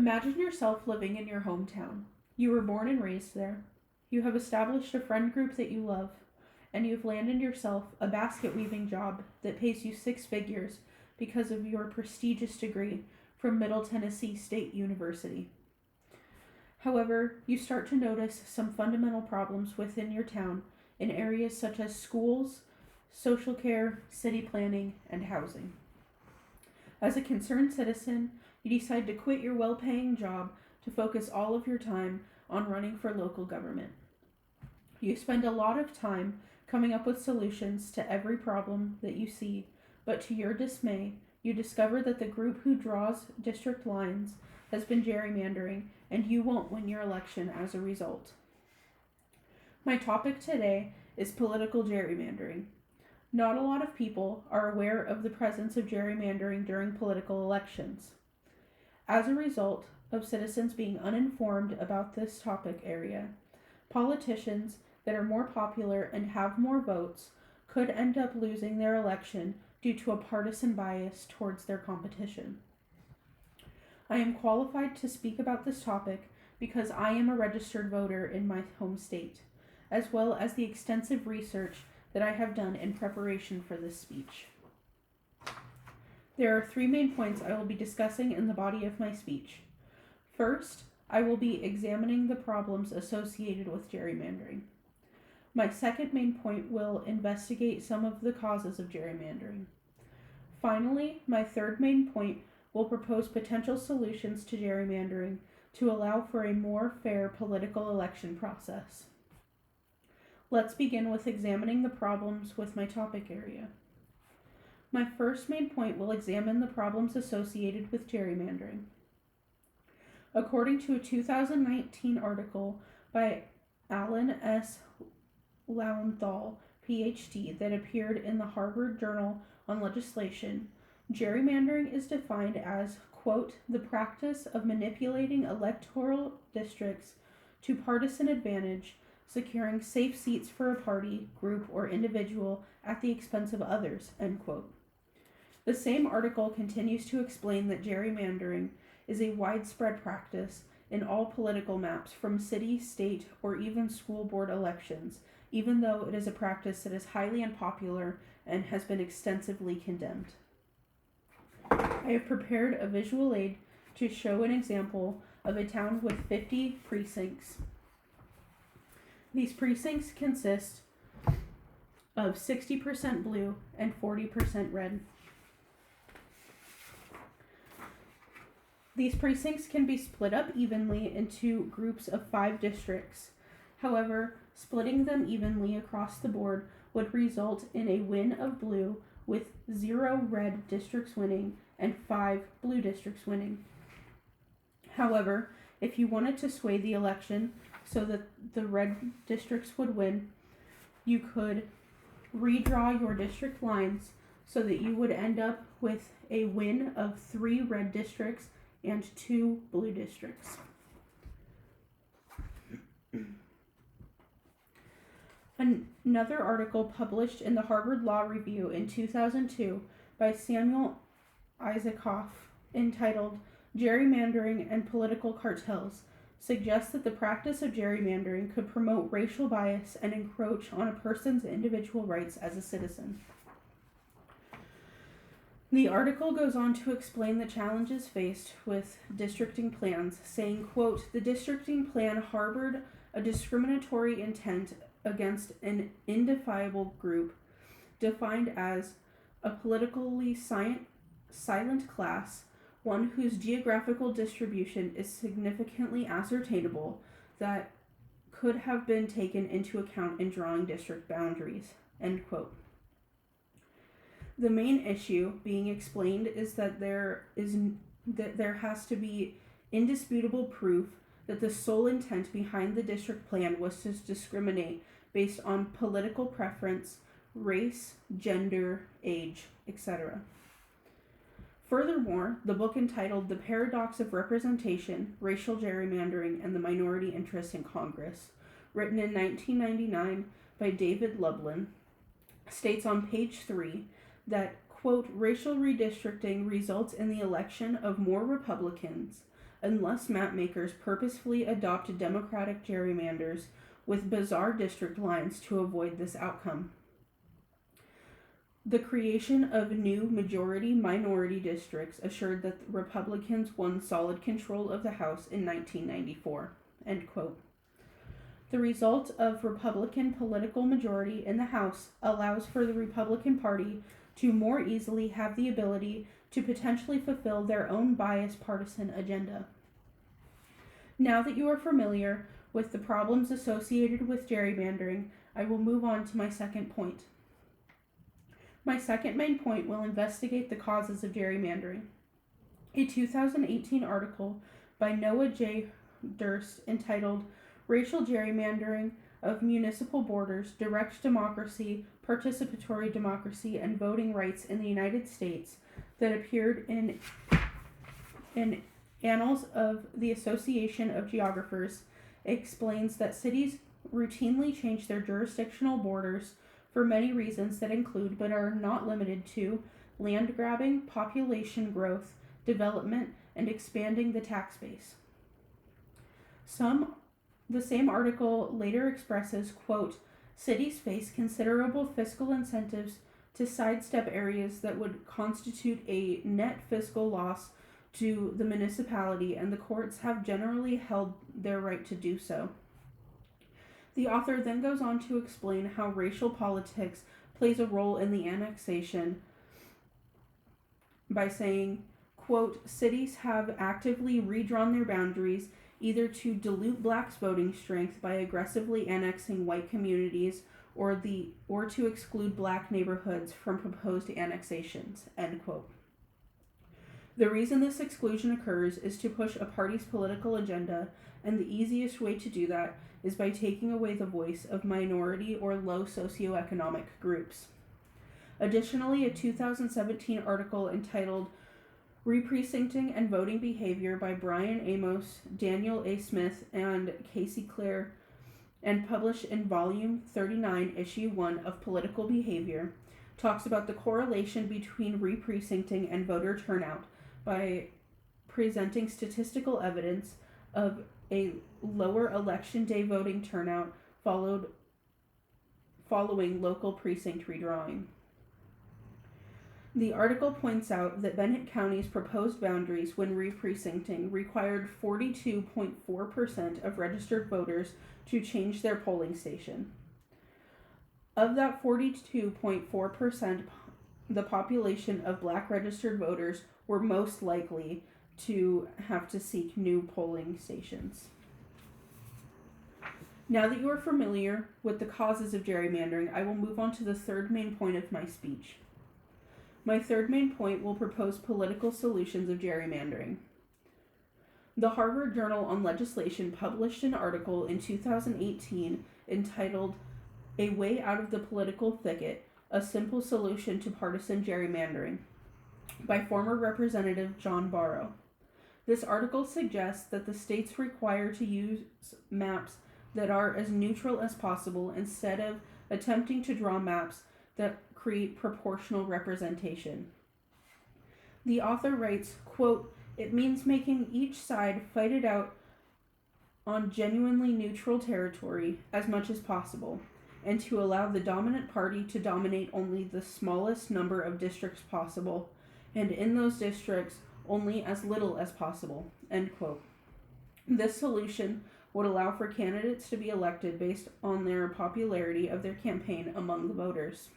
Imagine yourself living in your hometown. You were born and raised there. You have established a friend group that you love, and you've landed yourself a basket weaving job that pays you 6 figures because of your prestigious degree from Middle Tennessee State University. However, you start to notice some fundamental problems within your town in areas such as schools, social care, city planning, and housing. As a concerned citizen, you decide to quit your well paying job to focus all of your time on running for local government. You spend a lot of time coming up with solutions to every problem that you see, but to your dismay, you discover that the group who draws district lines has been gerrymandering, and you won't win your election as a result. My topic today is political gerrymandering. Not a lot of people are aware of the presence of gerrymandering during political elections. As a result of citizens being uninformed about this topic area, politicians that are more popular and have more votes could end up losing their election due to a partisan bias towards their competition. I am qualified to speak about this topic because I am a registered voter in my home state, as well as the extensive research that I have done in preparation for this speech. There are 3 main points I will be discussing in the body of my speech. First, I will be examining the problems associated with gerrymandering. My second main point will investigate some of the causes of gerrymandering. Finally, my third main point will propose potential solutions to gerrymandering to allow for a more fair political election process. Let's begin with examining the problems with my topic area. My first main point will examine the problems associated with gerrymandering. According to a 2019 article by Alan S. Lowenthal, PhD, that appeared in the Harvard Journal on Legislation, gerrymandering is defined as, quote, the practice of manipulating electoral districts to partisan advantage, securing safe seats for a party, group, or individual at the expense of others, end quote. The same article continues to explain that gerrymandering is a widespread practice in all political maps from city, state, or even school board elections, even though it is a practice that is highly unpopular and has been extensively condemned. I have prepared a visual aid to show an example of a town with 50 precincts. These precincts consist of 60% blue and 40% red. These precincts can be split up evenly into groups of 5 districts. However, splitting them evenly across the board would result in a win of blue, with 0 red districts winning and 5 blue districts winning. However, if you wanted to sway the election so that the red districts would win, you could redraw your district lines so that you would end up with a win of 3 red districts and 2 blue districts. Another article published in the Harvard Law Review in 2002 by Samuel Isaacoff, entitled Gerrymandering and Political Cartels, suggests that the practice of gerrymandering could promote racial bias and encroach on a person's individual rights as a citizen. The article goes on to explain the challenges faced with districting plans, saying, quote, the districting plan harbored a discriminatory intent against an identifiable group defined as a politically silent class, one whose geographical distribution is significantly ascertainable, that could have been taken into account in drawing district boundaries, end quote. The main issue being explained is that there has to be indisputable proof that the sole intent behind the district plan was to discriminate based on political preference, race, gender, age, etc. Furthermore, the book entitled The Paradox of Representation, Racial Gerrymandering, and the Minority Interest in Congress, written in 1999 by David Lublin, states on page 3 that, quote, racial redistricting results in the election of more Republicans, unless mapmakers purposefully adopt democratic gerrymanders with bizarre district lines to avoid this outcome. The creation of new majority-minority districts assured that Republicans won solid control of the House in 1994. End quote. The result of Republican political majority in the House allows for the Republican Party to more easily have the ability to potentially fulfill their own biased partisan agenda. Now that you are familiar with the problems associated with gerrymandering, I will move on to my second point. My second main point will investigate the causes of gerrymandering. A 2018 article by Noah J. Durst entitled Racial Gerrymandering of Municipal Borders, Direct Democracy, Participatory Democracy, and Voting Rights in the United States that appeared in Annals of the Association of Geographers explains that cities routinely change their jurisdictional borders for many reasons that include, but are not limited to, land grabbing, population growth, development, and expanding the tax base. The same article later expresses, quote, cities face considerable fiscal incentives to sidestep areas that would constitute a net fiscal loss to the municipality, and the courts have generally held their right to do so. The author then goes on to explain how racial politics plays a role in the annexation by saying, quote, cities have actively redrawn their boundaries either to dilute blacks' voting strength by aggressively annexing white communities or to exclude black neighborhoods from proposed annexations, end quote. The reason this exclusion occurs is to push a party's political agenda, and the easiest way to do that is by taking away the voice of minority or low socioeconomic groups. Additionally, a 2017 article entitled Reprecincting and Voting Behavior by Brian Amos, Daniel A. Smith, and Casey Clare, and published in Volume 39, Issue 1 of Political Behavior, talks about the correlation between reprecincting and voter turnout by presenting statistical evidence of a lower election day voting turnout following local precinct redrawing. The article points out that Bennett County's proposed boundaries when reprecincting required 42.4% of registered voters to change their polling station. Of that 42.4%, the population of black registered voters were most likely to have to seek new polling stations. Now that you are familiar with the causes of gerrymandering, I will move on to the third main point of my speech. My third main point will propose political solutions of gerrymandering. The Harvard Journal on Legislation published an article in 2018 entitled A Way Out of the Political Thicket, A Simple Solution to Partisan Gerrymandering by former Representative John Barrow. This article suggests that the states require to use maps that are as neutral as possible instead of attempting to draw maps that create proportional representation. The author writes, quote, it means making each side fight it out on genuinely neutral territory as much as possible, and to allow the dominant party to dominate only the smallest number of districts possible, and in those districts only as little as possible, end quote. This solution would allow for candidates to be elected based on their popularity of their campaign among the voters.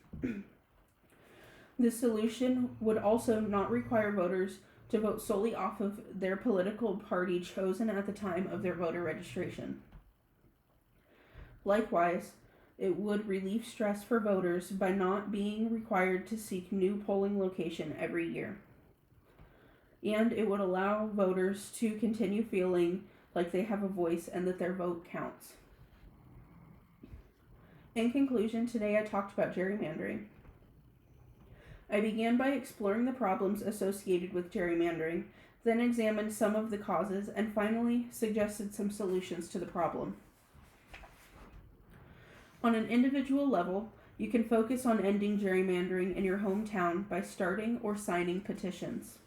This solution would also not require voters to vote solely off of their political party chosen at the time of their voter registration. Likewise, it would relieve stress for voters by not being required to seek new polling location every year. And it would allow voters to continue feeling like they have a voice and that their vote counts. In conclusion, today I talked about gerrymandering. I began by exploring the problems associated with gerrymandering, then examined some of the causes, and finally suggested some solutions to the problem. On an individual level, you can focus on ending gerrymandering in your hometown by starting or signing petitions.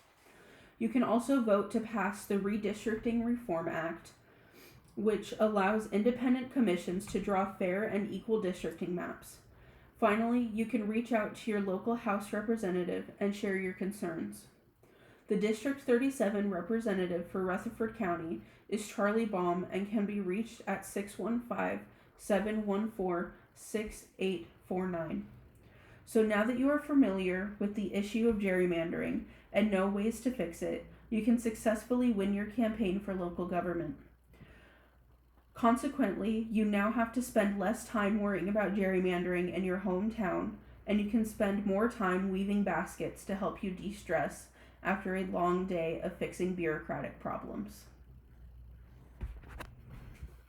You can also vote to pass the Redistricting Reform Act, which allows independent commissions to draw fair and equal districting maps. Finally, you can reach out to your local House representative and share your concerns. The District 37 representative for Rutherford County is Charlie Baum and can be reached at 615-714-6849. So now that you are familiar with the issue of gerrymandering and know ways to fix it, you can successfully win your campaign for local government. Consequently, you now have to spend less time worrying about gerrymandering in your hometown, and you can spend more time weaving baskets to help you de-stress after a long day of fixing bureaucratic problems.